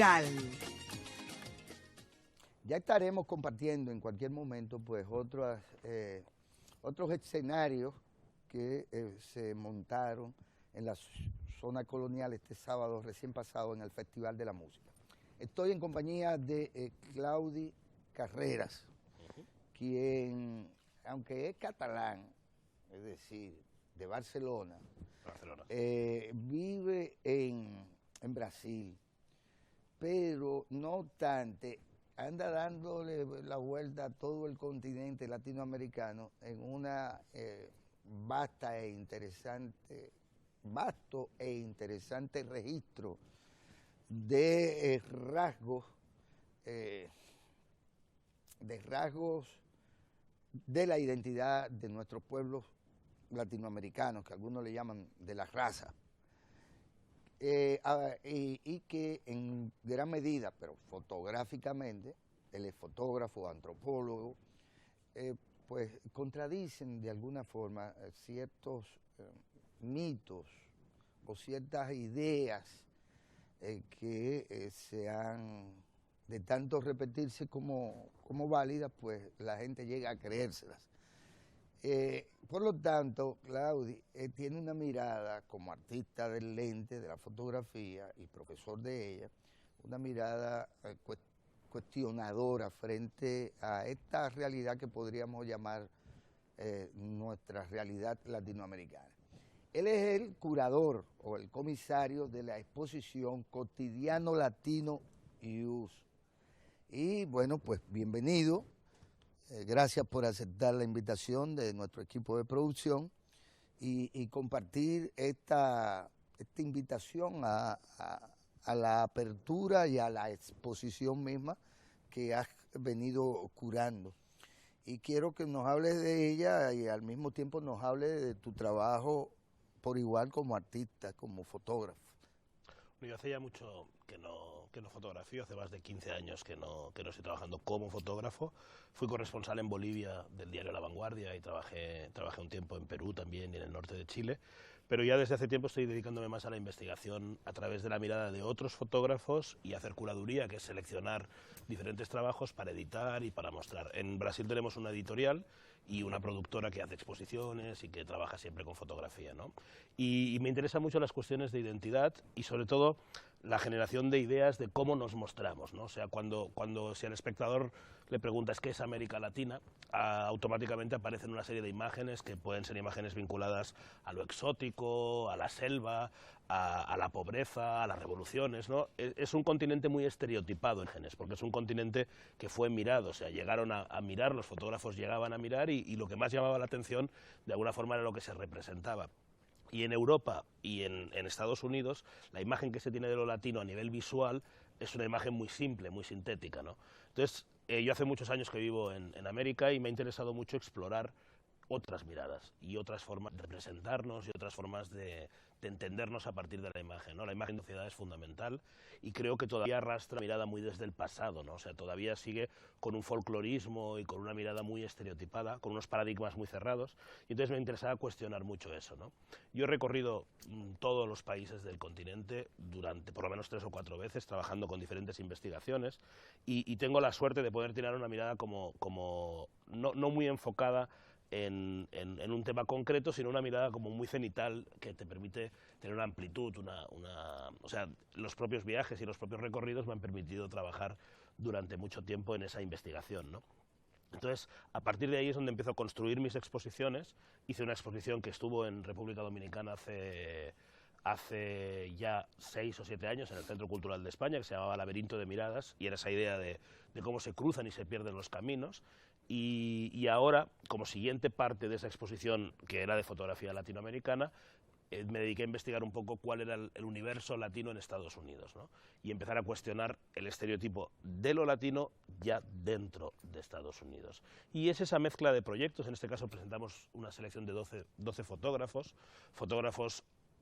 Cultural. Ya estaremos compartiendo en cualquier momento pues otros escenarios que se montaron en la zona colonial este sábado recién pasado en el Festival de la Música. Estoy en compañía de Claudi Carreras, quien, aunque es catalán, es decir, de Barcelona, vive en Brasil, pero no obstante, anda dándole la vuelta a todo el continente latinoamericano en una vasto e interesante registro de rasgos de la identidad de nuestros pueblos latinoamericanos, que algunos le llaman de la raza, y que en gran medida, pero fotográficamente, él es fotógrafo, antropólogo, pues contradicen de alguna forma ciertos mitos o ciertas ideas que se han, de tanto repetirse como válidas, pues la gente llega a creérselas. Por lo tanto, Claudi tiene una mirada como artista del lente, de la fotografía y profesor de ella, una mirada cuestionadora frente a esta realidad que podríamos llamar nuestra realidad latinoamericana. Él es el curador o el comisario de la exposición Cotidiano Latino IUS. Y bueno, pues bienvenido. Gracias por aceptar la invitación de nuestro equipo de producción y compartir esta invitación a la apertura y a la exposición misma que has venido curando. Y quiero que nos hables de ella y al mismo tiempo nos hables de tu trabajo por igual como artista, como fotógrafo. Yo hace ya mucho que no fotografío, hace más de 15 años que no estoy trabajando como fotógrafo. Fui corresponsal en Bolivia del diario La Vanguardia y trabajé un tiempo en Perú también y en el norte de Chile, pero ya desde hace tiempo estoy dedicándome más a la investigación a través de la mirada de otros fotógrafos y hacer curaduría, que es seleccionar diferentes trabajos para editar y para mostrar. En Brasil tenemos una editorial y una productora que hace exposiciones y que trabaja siempre con fotografía, ¿no? Y me interesan mucho las cuestiones de identidad y sobre todo la generación de ideas de cómo nos mostramos, ¿no? O sea, si al espectador le preguntas qué es América Latina, automáticamente aparecen una serie de imágenes que pueden ser imágenes vinculadas a lo exótico, a la selva, a la pobreza, a las revoluciones, ¿no? Es un continente muy estereotipado en genes, porque es un continente que fue mirado, o sea, llegaron a mirar, los fotógrafos llegaban a mirar y lo que más llamaba la atención de alguna forma era lo que se representaba. Y en Europa y en Estados Unidos, la imagen que se tiene de lo latino a nivel visual es una imagen muy simple, muy sintética, ¿no? Entonces, yo hace muchos años que vivo en América y me ha interesado mucho explorar otras miradas y otras formas de representarnos y otras formas de entendernos a partir de la imagen, ¿no? La imagen de sociedad es fundamental y creo que todavía arrastra una mirada muy desde el pasado, ¿no? O sea, todavía sigue con un folclorismo y con una mirada muy estereotipada, con unos paradigmas muy cerrados, y entonces me interesaba cuestionar mucho eso, ¿no? Yo he recorrido todos los países del continente durante por lo menos 3 o 4 veces, trabajando con diferentes investigaciones, y tengo la suerte de poder tener una mirada no muy enfocada en un tema concreto, sino una mirada como muy cenital que te permite tener una amplitud, o sea, los propios viajes y los propios recorridos me han permitido trabajar durante mucho tiempo en esa investigación, ¿no? Entonces, a partir de ahí es donde empiezo a construir mis exposiciones. Hice una exposición que estuvo en República Dominicana hace ya 6 o 7 años en el Centro Cultural de España, que se llamaba Laberinto de Miradas, y era esa idea de cómo se cruzan y se pierden los caminos. Y ahora, como siguiente parte de esa exposición, que era de fotografía latinoamericana, me dediqué a investigar un poco cuál era el universo latino en Estados Unidos, ¿no? Y empezar a cuestionar el estereotipo de lo latino ya dentro de Estados Unidos. Y es esa mezcla de proyectos. En este caso presentamos una selección de 12 fotógrafos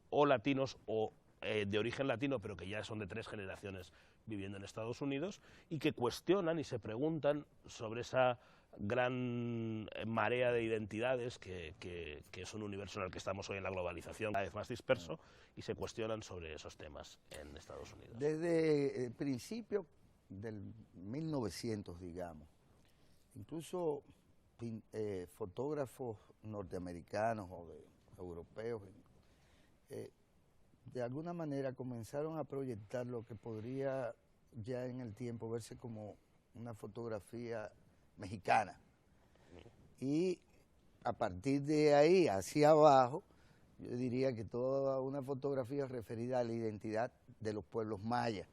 o latinos o de origen latino, pero que ya son de 3 generaciones viviendo en Estados Unidos, y que cuestionan y se preguntan sobre esa gran marea de identidades que es un universo en el que estamos hoy en la globalización cada vez más disperso y se cuestionan sobre esos temas en Estados Unidos. Desde el principio del 1900, digamos, incluso fotógrafos norteamericanos o europeos, de alguna manera comenzaron a proyectar lo que podría ya en el tiempo verse como una fotografía mexicana. Y a partir de ahí hacia abajo, yo diría que toda una fotografía referida a la identidad de los pueblos mayas.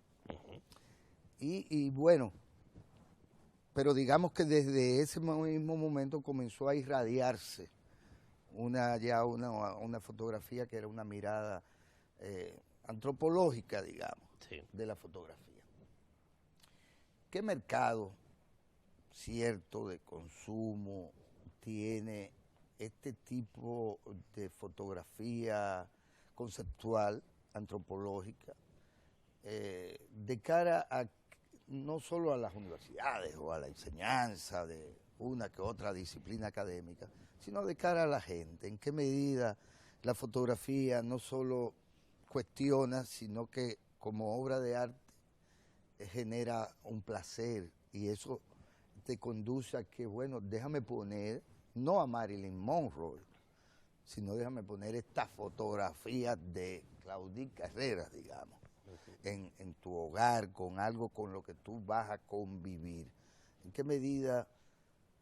Y bueno, pero digamos que desde ese mismo momento comenzó a irradiarse una fotografía que era una mirada antropológica, digamos, sí, de la fotografía. ¿Qué mercado cierto de consumo tiene este tipo de fotografía conceptual, antropológica, de cara a no solo a las universidades o a la enseñanza de una que otra disciplina académica, sino de cara a la gente? ¿En qué medida la fotografía no solo cuestiona, sino que como obra de arte genera un placer, y eso te conduce a que, bueno, déjame poner, no a Marilyn Monroe, sino déjame poner esta fotografía de Claudine Carreras, digamos, en tu hogar, con algo con lo que tú vas a convivir. ¿En qué medida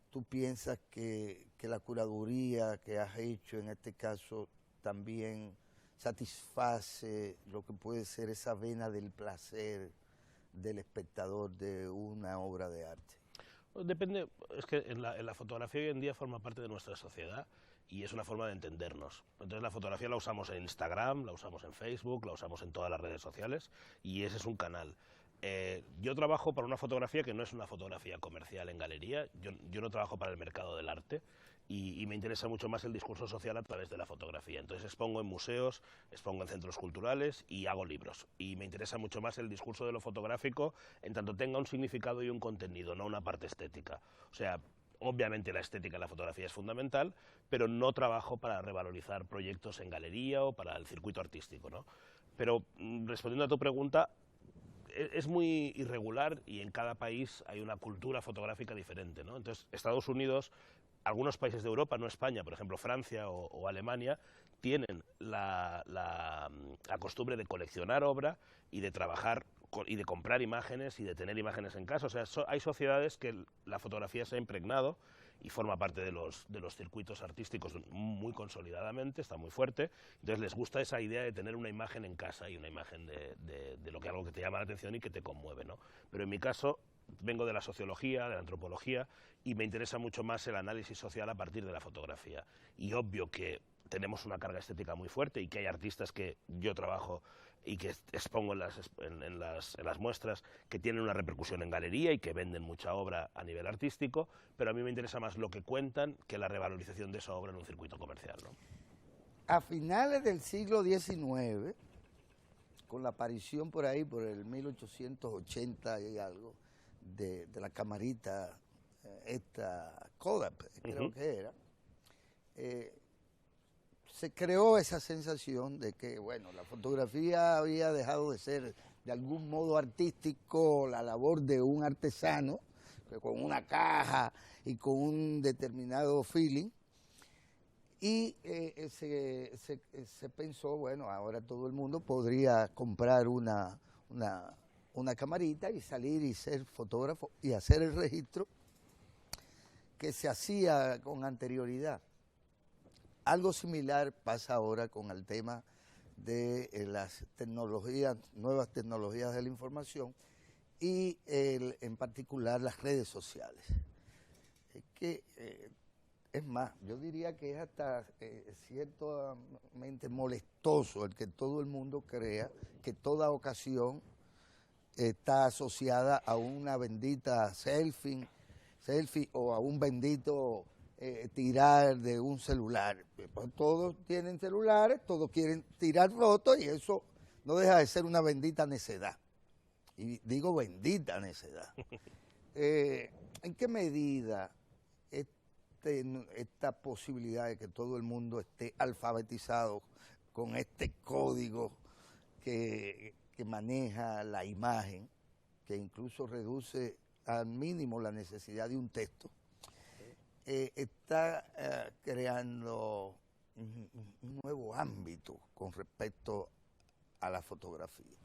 tú piensas que la curaduría que has hecho en este caso también satisface lo que puede ser esa vena del placer del espectador de una obra de arte? Depende, es que en la fotografía hoy en día forma parte de nuestra sociedad y es una forma de entendernos. Entonces la fotografía la usamos en Instagram, la usamos en Facebook, la usamos en todas las redes sociales y ese es un canal. Yo trabajo para una fotografía que no es una fotografía comercial en galería, yo no trabajo para el mercado del arte y me interesa mucho más el discurso social a través de la fotografía. Entonces expongo en museos, expongo en centros culturales y hago libros. Y me interesa mucho más el discurso de lo fotográfico en tanto tenga un significado y un contenido, no una parte estética. O sea, obviamente la estética en la fotografía es fundamental, pero no trabajo para revalorizar proyectos en galería o para el circuito artístico, ¿no? Pero respondiendo a tu pregunta, es muy irregular y en cada país hay una cultura fotográfica diferente, ¿no? Entonces, Estados Unidos, algunos países de Europa, no España, por ejemplo Francia o Alemania, tienen la costumbre de coleccionar obra y de trabajar y de comprar imágenes y de tener imágenes en casa. O sea, hay sociedades que la fotografía se ha impregnado y forma parte de los circuitos artísticos muy consolidadamente, está muy fuerte. Entonces les gusta esa idea de tener una imagen en casa y una imagen de lo que algo que te llama la atención y que te conmueve, ¿no? Pero en mi caso vengo de la sociología, de la antropología y me interesa mucho más el análisis social a partir de la fotografía. Y obvio que tenemos una carga estética muy fuerte y que hay artistas que yo trabajo y que expongo en las muestras que tienen una repercusión en galería y que venden mucha obra a nivel artístico, pero a mí me interesa más lo que cuentan que la revalorización de esa obra en un circuito comercial, ¿no? A finales del siglo XIX, con la aparición por ahí, por el 1880 y algo, de la camarita, esta Kodak, creo que era, se creó esa sensación de que, bueno, la fotografía había dejado de ser de algún modo artístico, la labor de un artesano, que con una caja y con un determinado feeling, y se pensó, bueno, ahora todo el mundo podría comprar una camarita y salir y ser fotógrafo y hacer el registro que se hacía con anterioridad. Algo similar pasa ahora con el tema de las tecnologías, nuevas tecnologías de la información y en particular las redes sociales. Es más, yo diría que es hasta ciertamente molestoso el que todo el mundo crea que toda ocasión está asociada a una bendita selfie o a un bendito tirar de un celular. Pues todos tienen celulares, todos quieren tirar fotos y eso no deja de ser una bendita necedad. Y digo bendita necedad. ¿En qué medida esta posibilidad de que todo el mundo esté alfabetizado con este código que maneja la imagen, que incluso reduce al mínimo la necesidad de un texto, está creando un nuevo ámbito con respecto a la fotografía.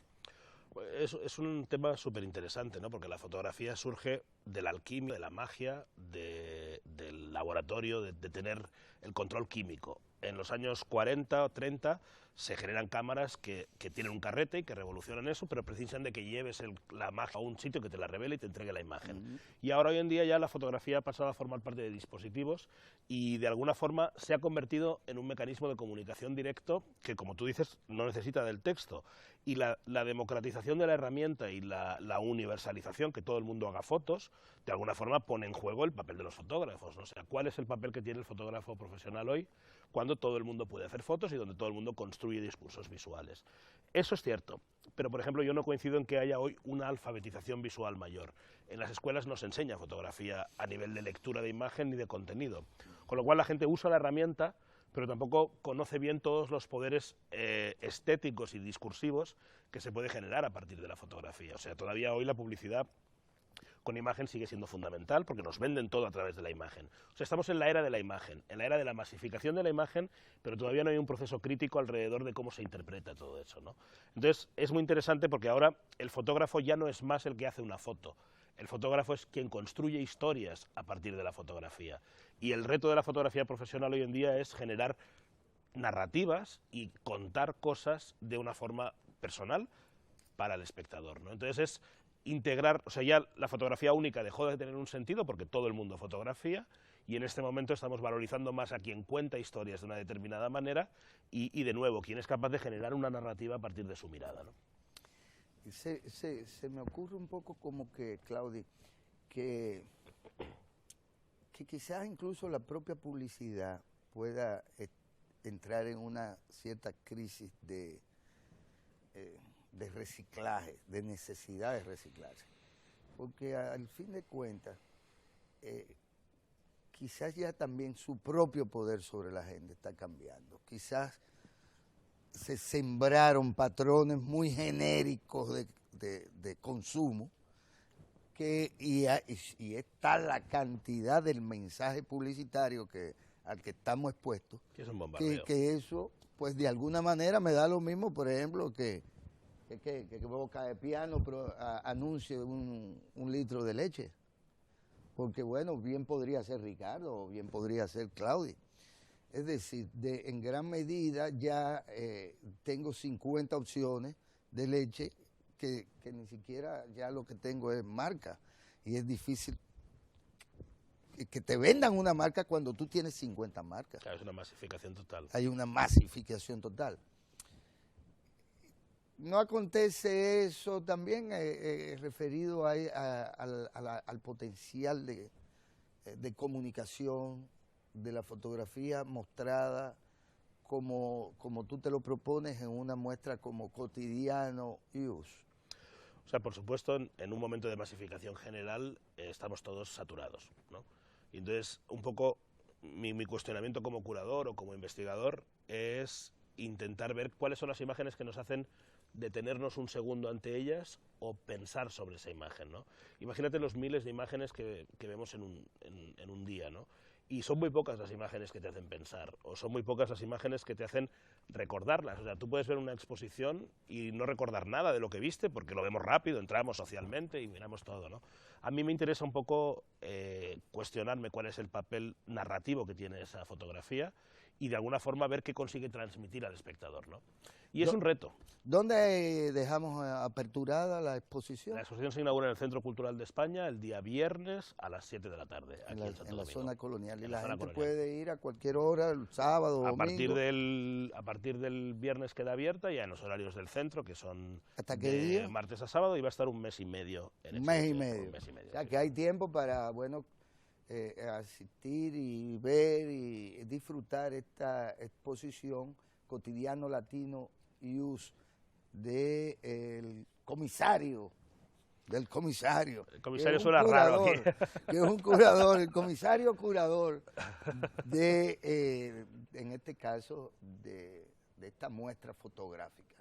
Es un tema súper interesante, ¿no? Porque la fotografía surge de la alquimia, de la magia, del laboratorio, de tener el control químico. En los años 40 o 30 se generan cámaras que tienen un carrete y que revolucionan eso, pero precisan de que lleves la magia a un sitio que te la revele y te entregue la imagen. Y ahora hoy en día ya la fotografía ha pasado a formar parte de dispositivos y de alguna forma se ha convertido en un mecanismo de comunicación directo que, como tú dices, no necesita del texto. Y la democratización de la herramienta y la universalización, que todo el mundo haga fotos, de alguna forma pone en juego el papel de los fotógrafos, ¿no? O sea, ¿cuál es el papel que tiene el fotógrafo profesional hoy cuando todo el mundo puede hacer fotos y donde todo el mundo construye discursos visuales? Eso es cierto, pero por ejemplo yo no coincido en que haya hoy una alfabetización visual mayor. En las escuelas no se enseña fotografía a nivel de lectura de imagen ni de contenido, con lo cual la gente usa la herramienta, pero tampoco conoce bien todos los poderes estéticos y discursivos que se puede generar a partir de la fotografía. O sea, todavía hoy la publicidad con imagen sigue siendo fundamental porque nos venden todo a través de la imagen. O sea, estamos en la era de la imagen, en la era de la masificación de la imagen, pero todavía no hay un proceso crítico alrededor de cómo se interpreta todo eso, ¿no? Entonces, es muy interesante porque ahora el fotógrafo ya no es más el que hace una foto. El fotógrafo es quien construye historias a partir de la fotografía. Y el reto de la fotografía profesional hoy en día es generar narrativas y contar cosas de una forma personal para el espectador, ¿no? Entonces es integrar, o sea, ya la fotografía única dejó de tener un sentido porque todo el mundo fotografía y en este momento estamos valorizando más a quien cuenta historias de una determinada manera y de nuevo, quien es capaz de generar una narrativa a partir de su mirada, ¿no? Se me ocurre un poco como que, Claudi, que quizás incluso la propia publicidad pueda entrar en una cierta crisis de reciclaje, de necesidad de reciclarse. Porque al fin de cuentas, quizás ya también su propio poder sobre la gente está cambiando. Quizás se sembraron patrones muy genéricos de consumo y está la cantidad del mensaje publicitario al que estamos expuestos, que es un bombardeo. Que eso, pues de alguna manera me da lo mismo, por ejemplo, que Boca de Piano anuncie un litro de leche, porque bueno, bien podría ser Ricardo o bien podría ser Claudia. Es decir, en gran medida ya tengo 50 opciones de leche que ni siquiera ya lo que tengo es marca. Y es difícil que te vendan una marca cuando tú tienes 50 marcas. Claro, es una masificación total. Hay una masificación total. No acontece eso también referido al potencial de comunicación de la fotografía mostrada como tú te lo propones en una muestra como cotidiano use. O sea, por supuesto, en un momento de masificación general estamos todos saturados, ¿no? Y entonces, un poco, mi cuestionamiento como curador o como investigador es intentar ver cuáles son las imágenes que nos hacen detenernos un segundo ante ellas o pensar sobre esa imagen, ¿no? Imagínate los miles de imágenes que vemos en un día, ¿no? Y son muy pocas las imágenes que te hacen pensar, o son muy pocas las imágenes que te hacen recordarlas. O sea, tú puedes ver una exposición y no recordar nada de lo que viste, porque lo vemos rápido, entramos socialmente y miramos todo, ¿no? A mí me interesa un poco cuestionarme cuál es el papel narrativo que tiene esa fotografía y de alguna forma ver qué consigue transmitir al espectador, ¿no? Y es un reto. ¿Dónde dejamos aperturada la exposición? La exposición se inaugura en el Centro Cultural de España el día viernes a las 7 de la tarde, aquí en Santo Domingo. En la zona colonial. Y la gente colonial puede ir a cualquier hora, el sábado, a domingo. A partir del viernes queda abierta, ya en los horarios del centro, que son ¿Hasta qué día? Martes a sábado, y va a estar un mes y medio. Un mes y medio. O sea, sí. que hay tiempo para, bueno, asistir y ver y disfrutar esta exposición Cotidiano Latino Use del comisario del comisario. El comisario suena raro aquí. Que es un curador, el comisario curador de, en este caso, de esta muestra fotográfica.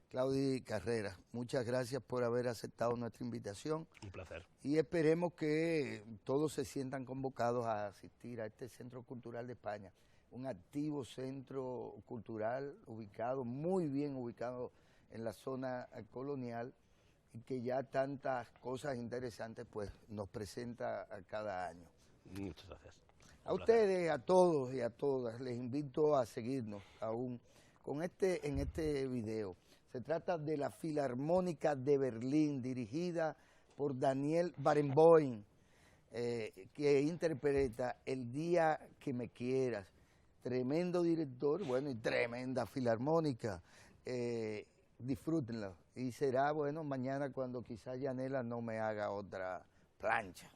Claudi Carreras, muchas gracias por haber aceptado nuestra invitación. Un placer. Y esperemos que todos se sientan convocados a asistir a este Centro Cultural de España, un activo centro cultural ubicado, muy bien ubicado en la zona colonial, y que ya tantas cosas interesantes pues nos presenta a cada año. Muchas gracias. A ustedes, a todos y a todas, les invito a seguirnos aún en este video. Se trata de la Filarmónica de Berlín, dirigida por Daniel Barenboim, que interpreta El día que me quieras. Tremendo director, bueno, y tremenda filarmónica. Disfrútenlo. Y será, bueno, mañana cuando quizás Yanela no me haga otra plancha.